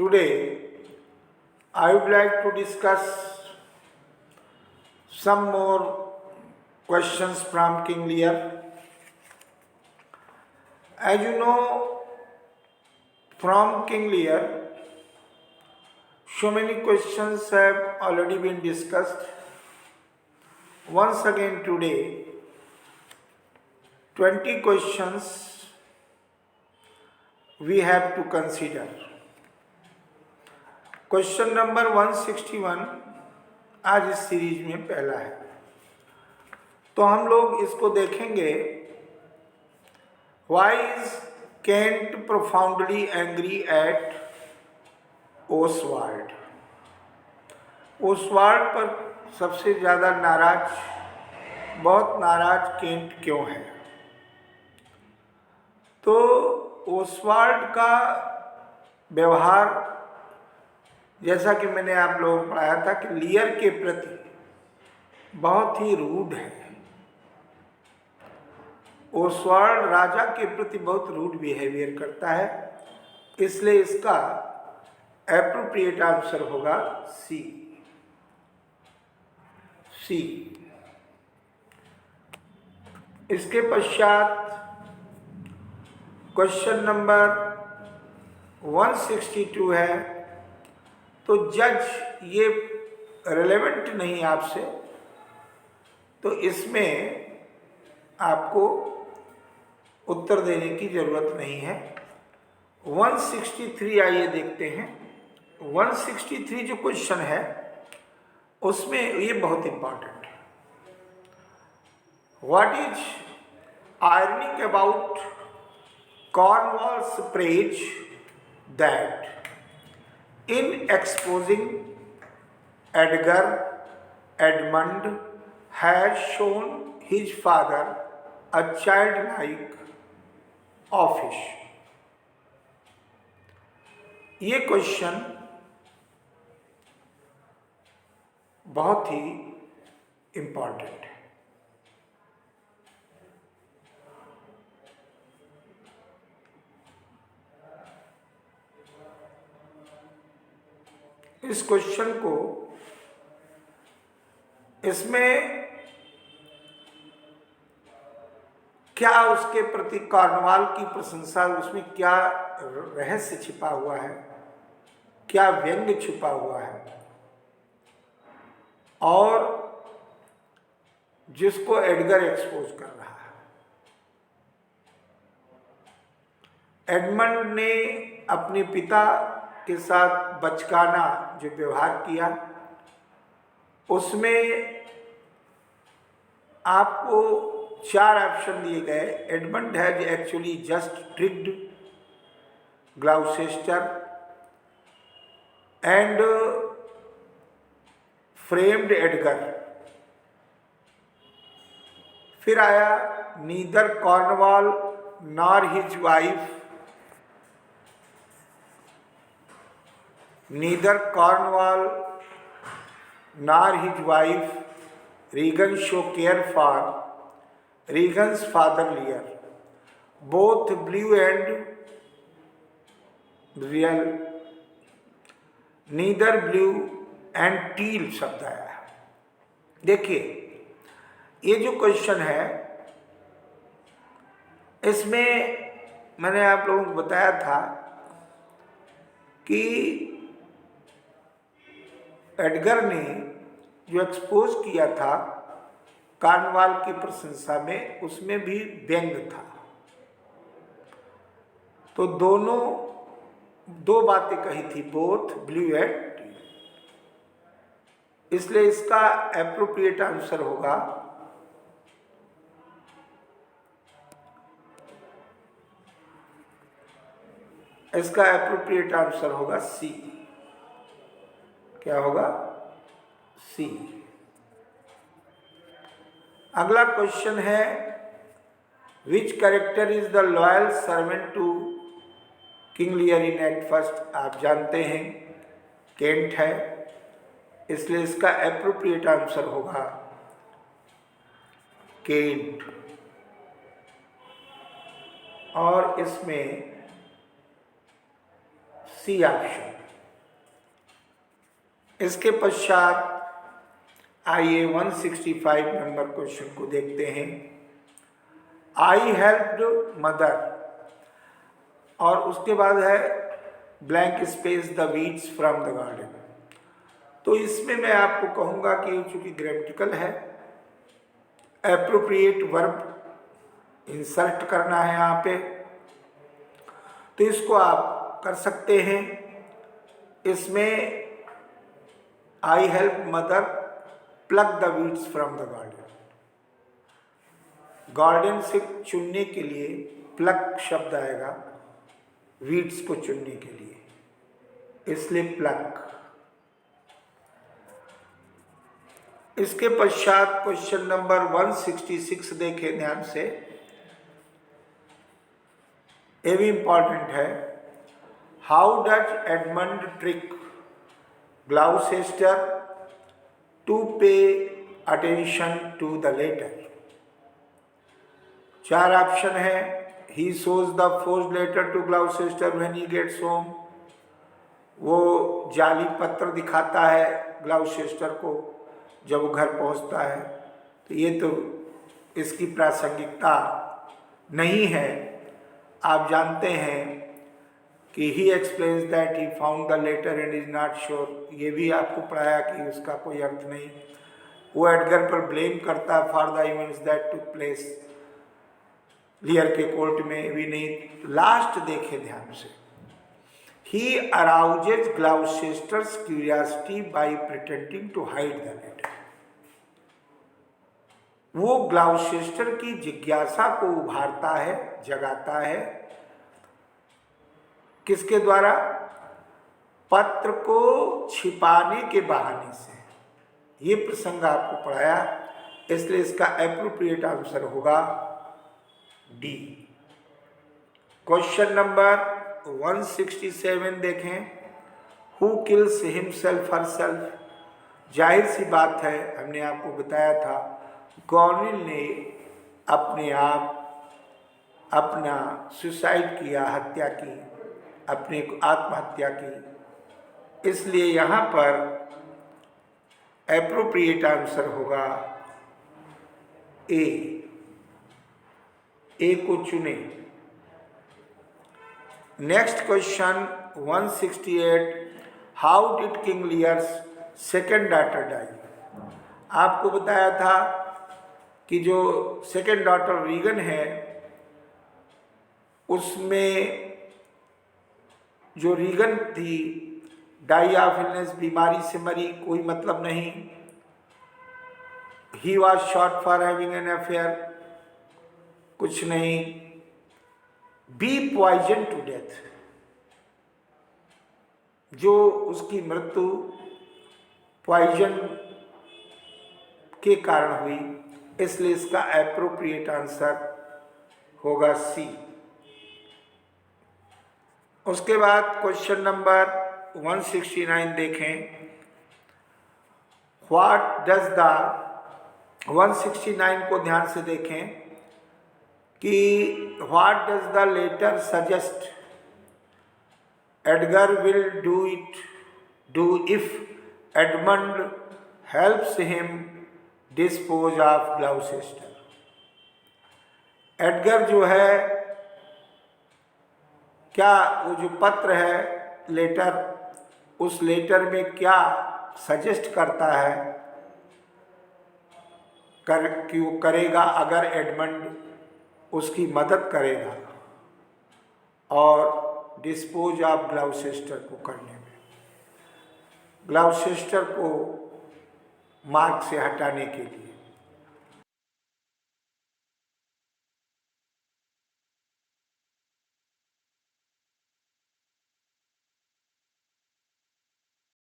Today, I would like to discuss some more questions from King Lear. As you know, from King Lear, so many questions have already been discussed. Once again today, 20 questions we have to consider. Question number 161 आज इस series में पहला है, तो हम लोग इसको देखेंगे. Why is Kent profoundly angry at Oswald? Oswald पर सबसे ज़्यादा बहुत नाराज केंट क्यों है? तो ओसवाल्ड का व्यवहार, जैसा कि मैंने आप लोगों को पढ़ाया था, कि लियर के प्रति बहुत ही रूड है. ओसवाल्ड राजा के प्रति बहुत रूड बिहेवियर करता है, इसलिए इसका एप्रोप्रिएट आंसर होगा सी. इसके पश्चात क्वेश्चन नंबर 162 है. तो जज ये रिलेवेंट नहीं आपसे, तो इसमें आपको उत्तर देने की जरूरत नहीं है. 163 आइए देखते हैं. 163 जो क्वेश्चन है उसमें ये बहुत इंपॉर्टेंट है. What is ironic about Cornwall's praise that in exposing Edgar, Edmund has shown his father a childlike office? ये क्वेश्चन बहुत ही इंपॉर्टेंट है. इस क्वेश्चन को, इसमें क्या उसके प्रति कॉर्नवाल की प्रशंसा, उसमें क्या रहस्य छिपा हुआ है, क्या व्यंग्य छिपा हुआ है, और जिसको एडगर एक्सपोज कर रहा है. एडमंड ने अपने पिता के साथ बचकाना जो व्यवहार किया, उसमें आपको 4 ऑप्शन दिए गए. Edmund has actually just tricked Gloucester and framed Edgar. फिर आया neither Cornwall nor his wife, neither Cornwall nor his wife Regan show care for Regan's father Lear. Both blue and real, neither blue and teal शब्द आया है. देखिए, ये जो question है, इसमें मैंने आप लोगों को बताया था कि एडगर ने जो एक्सपोज किया था कॉर्नवाल की प्रशंसा में, उसमें भी व्यंग था. तो दोनों 2 बातें कही थी, बोथ ब्लू एंड टील. इसलिए इसका एप्रोप्रिएट आंसर होगा सी. क्या होगा? सी. अगला क्वेश्चन है, which character is the loyal servant to King Lear in act first? आप जानते हैं केंट है, इसलिए इसका एप्रोप्रिएट आंसर होगा केंट. और इसमें सी ऑप्शन इसके पश्चात आइए 165 नंबर क्वेश्चन को देखते हैं। आई हेल्प्ड मदर, और उसके बाद है blank space the weeds from the garden. तो इसमें मैं आपको कहूँगा कि चूंकि ग्रामेटिकल है, एप्रोप्रिएट वर्ब इंसर्ट करना है यहाँ पे, तो इसको आप कर सकते हैं। इसमें I help mother plug the weeds from the garden, garden से चुनने के लिए प्लग शब्द आएगा वीड्स को चुनने के लिए, इसलिए प्लग। इसके पश्चात क्वेश्चन नंबर 166 देखें ध्यान से, ये भी इंपॉर्टेंट है। How does Edmund trick Gloucester to pay attention to the letter? 4 option है। He shows the forged letter to Gloucester when he gets home, वो जाली पत्र दिखाता है ग्लाउसेस्टर को जब वो घर पहुंचता है। तो ये तो इसकी प्रासंगिकता नहीं है। आप जानते हैं कि he explains that he found the letter and is not sure, ये भी आपको पढ़ाया कि उसका कोई अर्थ नहीं। वो एडगर पर ब्लेम करता है for the events that took place, Lear के कोर्ट में भी नहीं। लास्ट देखे ध्यान से, he arouses Gloucester's curiosity by pretending to hide the letter. वो ग्लाउसेस्टर की जिज्ञासा को उभारता है, जगाता है, किसके द्वारा? पत्र को छिपाने के बहाने से। ये प्रसंग आपको पढ़ाया, इसलिए इसका एप्रोप्रिएट आंसर होगा डी। क्वेश्चन नंबर 167 देखें। Who kills himself herself? जाहिर सी बात है, हमने आपको बताया था गॉर्निल ने अपने आप अपना सुसाइड किया, हत्या की, अपनी आत्महत्या की। इसलिए यहाँ पर एप्रोप्रिएट आंसर होगा ए को चुने। Next question 168। How did King Lear's second daughter die? आपको बताया था कि जो सेकेंड डॉटर रीगन है, उसमें जो रीगन थी डाई ऑफ इलनेस, बीमारी से मरी, कोई मतलब नहीं। He was shot for having an affair, कुछ नहीं। बी पॉइजन टू डेथ, जो उसकी मृत्यु पॉइजन के कारण हुई, इसलिए इसका एप्रोप्रिएट आंसर होगा सी। उसके बाद क्वेश्चन नंबर 169 देखें। व्हाट डज द 169 को ध्यान से देखें कि what does the letter suggest Edgar will do if Edmund helps him dispose of Gloucester? Edgar जो है, क्या वो जो पत्र है, लेटर, उस लेटर में क्या सजेस्ट करता है कि वो करेगा अगर एडमंड उसकी मदद करेगा और डिस्पोज ऑफ ग्लाउसेस्टर को करने में, ग्लाउसेस्टर को मार्ग से हटाने के लिए।